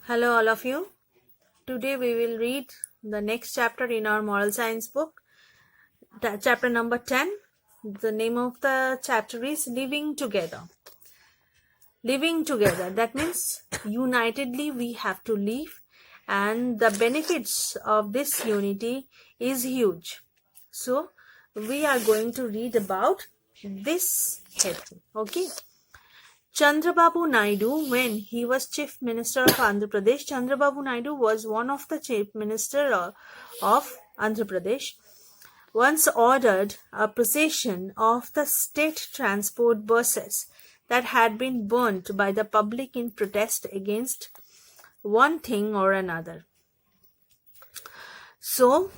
Hello, all of you. Today we will read the next chapter in our moral science book, chapter number 10. The name of the chapter is Living Together. Living together, that means unitedly we have to live, and the benefits of this unity is huge. So, we are going to read about this heading. Okay. Chandrababu Naidu, when he was Chief Minister of Andhra Pradesh, Chandrababu Naidu was one of the Chief Minister of Andhra Pradesh, once ordered a procession of the state transport buses that had been burnt by the public in protest against one thing or another. So,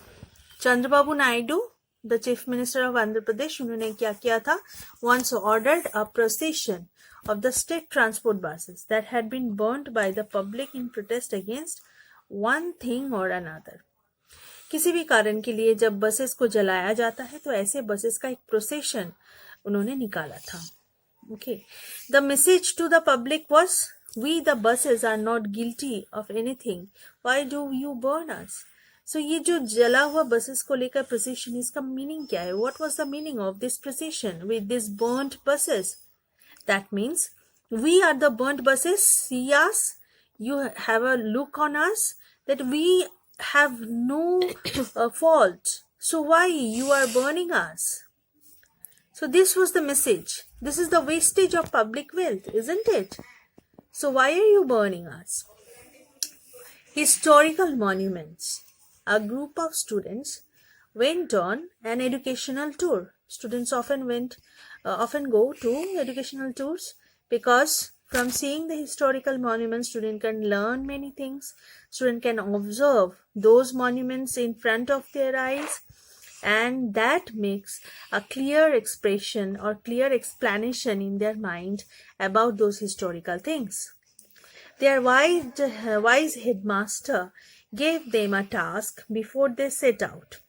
Chandrababu Naidu, the Chief Minister of Andhra Pradesh, उन्होंने क्या किया था? Once ordered a procession of the state transport buses that had been burnt by the public in protest against one thing or another. किसी भी कारण के लिए जब बसेस को जलाया जाता है तो ऐसे बसेस का एक प्रोसेशन उन्होंने निकाला था. Okay. The message to the public was, we the buses are not guilty of anything. Why do you burn us? So ये जो जला हुआ बसेस को लेकर प्रोसेशन, इसका मीनिंग क्या है? What was the meaning of this procession with these burnt buses? That means we are the burnt buses. See us. You have a look on us that we have no fault. So why you are burning us? So this was the message. This is the wastage of public wealth, isn't it? So why are you burning us? Historical monuments. A group of students went on an educational tour. Students often go to educational tours because from seeing the historical monuments, student can learn many things. Student can observe those monuments in front of their eyes, and that makes a clear expression or clear explanation in their mind about those historical things. Their wise headmaster gave them a task before they set out.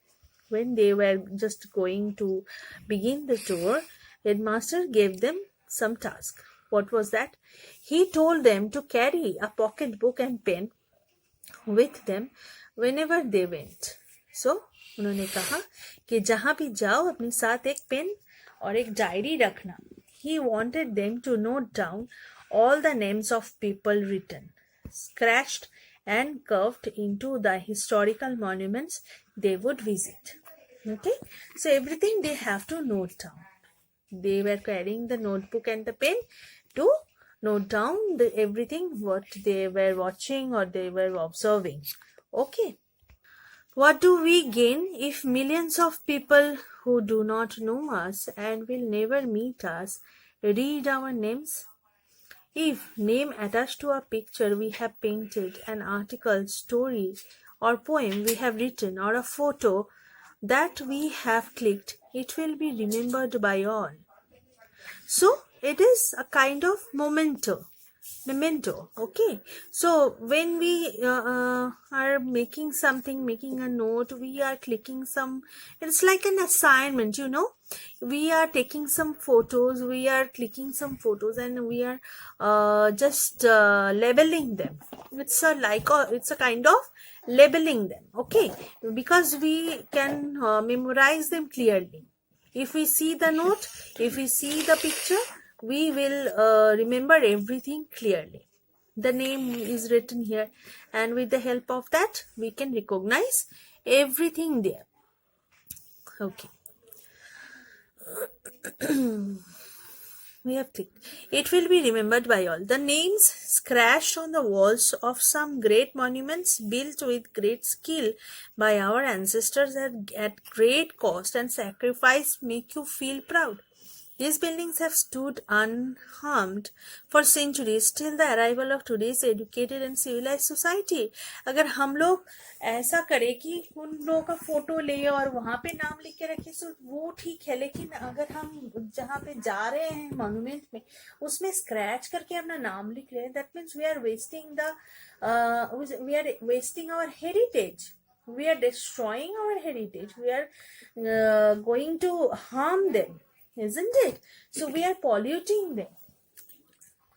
When they were just going to begin the tour, headmaster gave them some task. What was that? He told them to carry a pocket book and pen with them whenever they went. So, उन्होंने कहा कि जहाँ भी जाओ अपने साथ एक pen और एक डायरी रखना. He wanted them to note down all the names of people written, scratched and carved into the historical monuments they would visit. Okay, so everything they have to note down. They were carrying the notebook and the pen to note down everything what they were watching or they were observing. Okay. What do we gain if millions of people who do not know us and will never meet us read our names? If name attached to a picture we have painted, an article, story or poem we have written, or a photo that we have clicked, it will be remembered by all. So it is a kind of memento. Okay. So when we are making something, making a note, we are clicking some, it's like an assignment, we are taking some photos, we are clicking some photos, and we are just labeling them. It's a kind of labeling them. Okay, because we can memorize them clearly. If we see the note, if we see the picture, we will remember everything clearly. The name is written here, and with the help of that, we can recognize everything there. Okay. We have clicked. It will be remembered by all. The names scratched on the walls of some great monuments built with great skill by our ancestors at great cost and sacrifice make you feel proud. These buildings have stood unharmed for centuries till the arrival of today's educated and civilized society. अगर हम लोग ऐसा करें कि उन लोगों का photo ले और वहाँ पे नाम लिख के रखें तो वो ठीक है, लेकिन अगर हम जहाँ पे जा रहे हैं मॉन्यूमेंट में उसमें स्क्रैच करके अपना नाम लिख रहे हैं, that means we are wasting our heritage. We are destroying our heritage. We are going to harm them. Isn't it? So we are polluting them.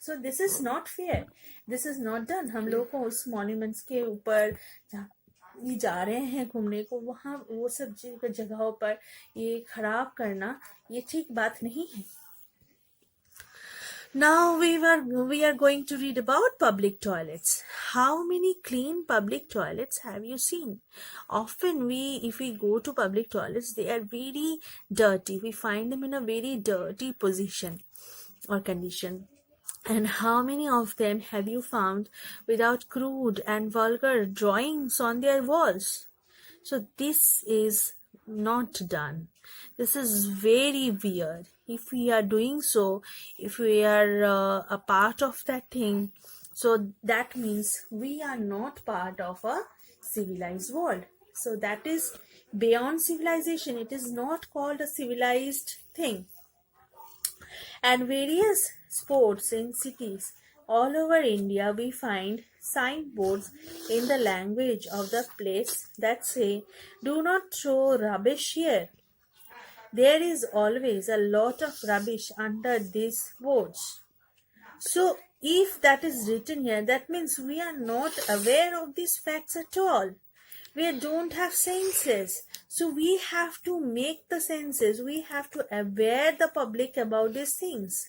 So this is not fair, this is not done. हम लोग को उस monuments के ऊपर ये जा रहे हैं घूमने को, वहाँ वो सब जगहों पर ये खराब करना ये ठीक बात नहीं है. Now we are going to read about public toilets. How many clean public toilets have you seen? Often if we go to public toilets, they are very dirty. We find them in a very dirty position or condition. And how many of them have you found without crude and vulgar drawings on their walls? So this is not done. This is very weird. If we are doing so, if we are a part of that thing, so that means we are not part of a civilized world. So that is beyond civilization. It is not called a civilized thing. At various sports in cities all over India, we find signboards in the language of the place that say, "Do not throw rubbish here." There is always a lot of rubbish under these boards. So, if that is written here, that means we are not aware of these facts at all. We don't have senses. So, we have to make the senses. We have to aware the public about these things.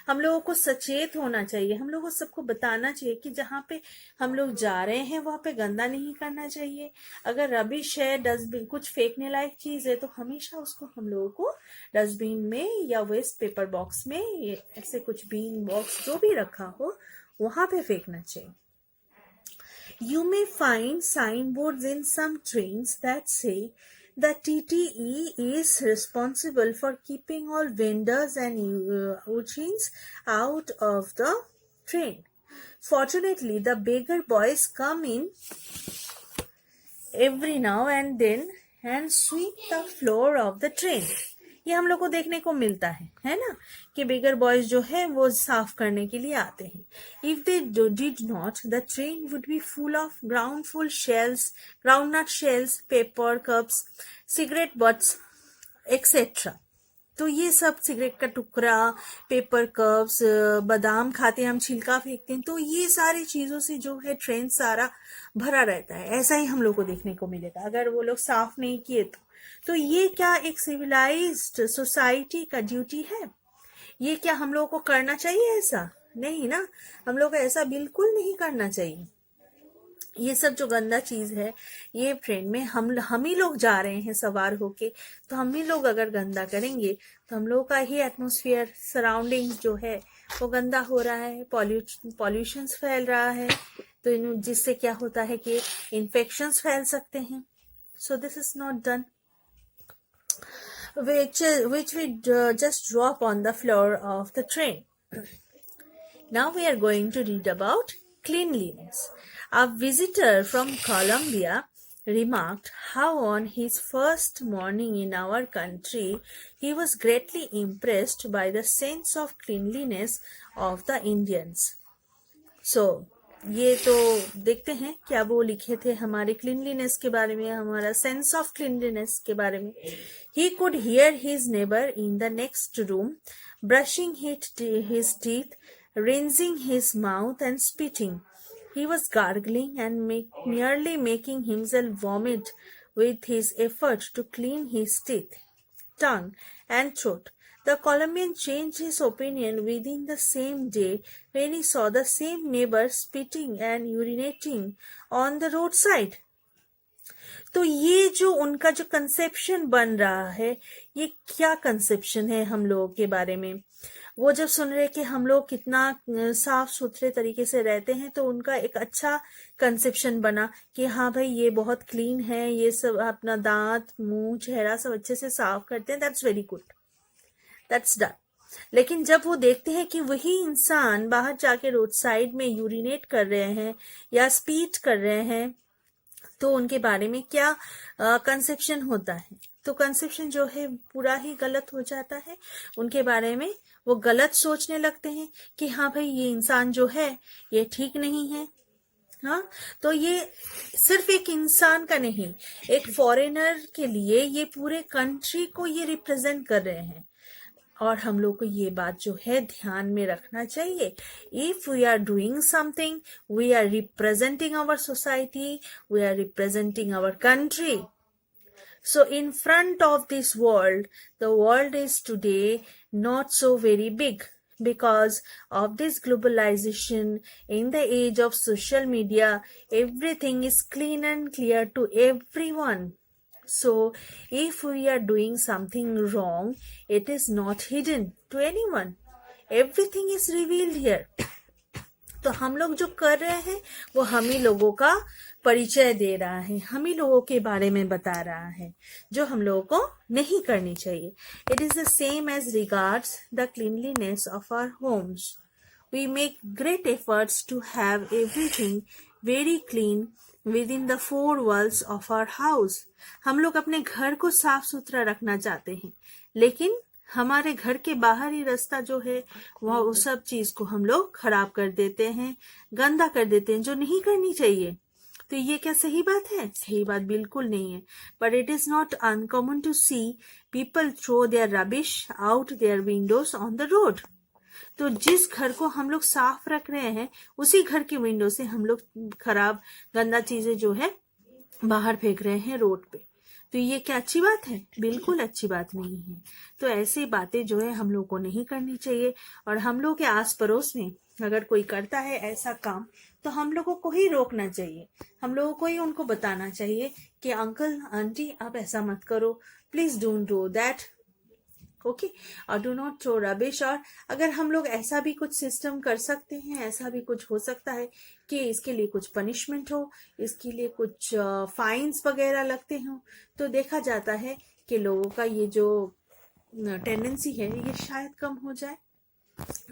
हम लोगों को सचेत होना चाहिए. हम लोगों को सबको बताना चाहिए कि जहाँ पे हम लोग जा रहे हैं वहाँ पे गंदा नहीं करना चाहिए. अगर रबिश है, डस्टबिन, कुछ फेंकने लायक चीज है, तो हमेशा उसको हम लोगों को डस्टबिन में या वेस्ट पेपर बॉक्स में, ऐसे कुछ बीन बॉक्स जो भी रखा हो वहां पे फेंकना चाहिए. You may find signboards in some trains that say the TTE is responsible for keeping all vendors and urchins out of the train. Fortunately, the beggar boys come in every now and then and sweep the floor of the train. ये हम लोग को देखने को मिलता है ना, कि बेगर बॉयज जो है वो साफ करने के लिए आते हैं. If they did not, the train would be full of groundful shells, groundnut shells, paper cups, cigarette butts etcetera. तो ये सब सिगरेट का टुकड़ा, पेपर कप्स, बादाम खाते हैं हम, छिलका फेंकते हैं, तो ये सारी चीजों से जो है ट्रेन सारा भरा रहता है. ऐसा ही हम लोग को देखने को मिलेगा अगर वो लोग साफ नहीं किए तो ये क्या एक सिविलाइज्ड सोसाइटी का ड्यूटी है? ये क्या हम लोगों को करना चाहिए? ऐसा नहीं ना, हम लोग को ऐसा बिल्कुल नहीं करना चाहिए. ये सब जो गंदा चीज है, ये ट्रेन में हम ही लोग जा रहे हैं सवार होके, तो हम ही लोग अगर गंदा करेंगे तो हम लोग का ही एटमॉस्फेयर, सराउंडिंग्स जो है वो गंदा हो रहा है, पॉल्यूशन फैल रहा है, तो जिससे क्या होता है कि इन्फेक्शंस फैल सकते हैं. So this is not done, which we just drop on the floor of the train. Now we are going to read about cleanliness. A visitor from Colombia remarked how on his first morning in our country he was greatly impressed by the sense of cleanliness of the Indians. So ये तो देखते हैं क्या वो लिखे थे हमारे cleanliness के बारे में, हमारा सेंस ऑफ क्लीनलीनेस के बारे में. He could hear his neighbor in the next room brushing his teeth, rinsing his mouth and spitting. He was gargling and nearly making himself vomit with his effort to clean his teeth, tongue and throat. The Colombian changed his opinion within the same day when he saw the same neighbor spitting and urinating on the roadside. तो ये जो उनका जो conception बन रहा है, ये क्या कंसेप्शन है हम लोगों के बारे में? वो जब सुन रहे कि हम लोग कितना साफ सुथरे तरीके से रहते हैं, तो उनका एक अच्छा कंसेप्शन बना कि हाँ भाई ये बहुत क्लीन है, ये सब अपना दांत, मुंह, चेहरा सब अच्छे से साफ करते हैं. That's very good, that's done. लेकिन जब वो देखते हैं कि वही इंसान बाहर जाके रोड साइड में यूरिनेट कर रहे हैं या स्पीट कर रहे हैं, तो उनके बारे में क्या कंसेप्शन होता है? तो कंसेप्शन जो है पूरा ही गलत हो जाता है. उनके बारे में वो गलत सोचने लगते हैं कि हाँ भाई ये इंसान जो है ये ठीक नहीं है. हाँ, तो ये सिर्फ एक इंसान का नहीं, एक फॉरेनर के लिए ये पूरे कंट्री को ये रिप्रेजेंट कर रहे हैं. और हम लोग को ये बात जो है ध्यान में रखना चाहिए, if we are doing something, we are representing our society, we are representing our country. So in front of this world, the world is today not so very big because of this globalization. In the age of social media, everything is clean and clear to everyone. So if we are doing something wrong, it is not hidden to anyone. Everything is revealed here. तो हम लोग जो कर रहे हैं वो हम ही लोगों का परिचय दे रहा है, हम ही लोगों के बारे में बता रहा है जो हम लोगों को नहीं करनी चाहिए. It is the same as regards the cleanliness of our homes. We make great efforts to have everything very clean within the four walls of our house. हम लोग अपने घर को साफ सुथरा रखना चाहते हैं, लेकिन हमारे घर के बाहर ही रास्ता जो है वह उस सब चीज को हम लोग खराब कर देते हैं, गंदा कर देते हैं, जो नहीं करनी चाहिए. तो ये क्या सही बात है? सही बात बिल्कुल नहीं है. But it is not uncommon to see people throw their rubbish out their windows on the road. तो जिस घर को हम लोग साफ रख रहे हैं उसी घर की विंडो से हम लोग खराब गंदा चीजें जो है बाहर फेंक रहे हैं रोड पे. तो ये क्या अच्छी बात है? बिल्कुल अच्छी बात नहीं है. तो ऐसी बातें जो है हम लोग को नहीं करनी चाहिए. और हम लोग के आस पड़ोस में अगर कोई करता है ऐसा काम तो हम लोगों को ही रोकना चाहिए, हम लोगों को ही उनको बताना चाहिए कि अंकल आंटी आप ऐसा मत करो, please don't do that. Okay, और डू नॉट थ्रो रबिश. और अगर हम लोग ऐसा भी कुछ सिस्टम कर सकते हैं, ऐसा भी कुछ हो सकता है कि इसके लिए कुछ पनिशमेंट हो, इसके लिए कुछ फाइन्स वगैरह लगते हो, तो देखा जाता है कि लोगों का ये जो टेंडेंसी है ये शायद कम हो जाए.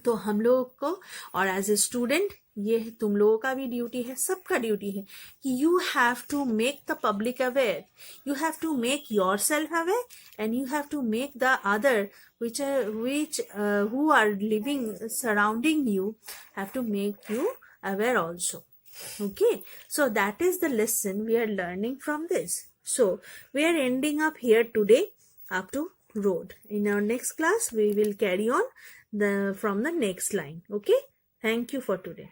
तो हम लोगों को और एज ए स्टूडेंट ये तुम लोगों का भी ड्यूटी है, सबका ड्यूटी है कि you have to make the public aware, you have to make yourself aware and you have to make the other which who are living surrounding you have to make you aware also. Okay, so that is the lesson we are learning from this. So we are ending up here today up to road. In our next class we will carry on from the next line. Okay, thank you for today.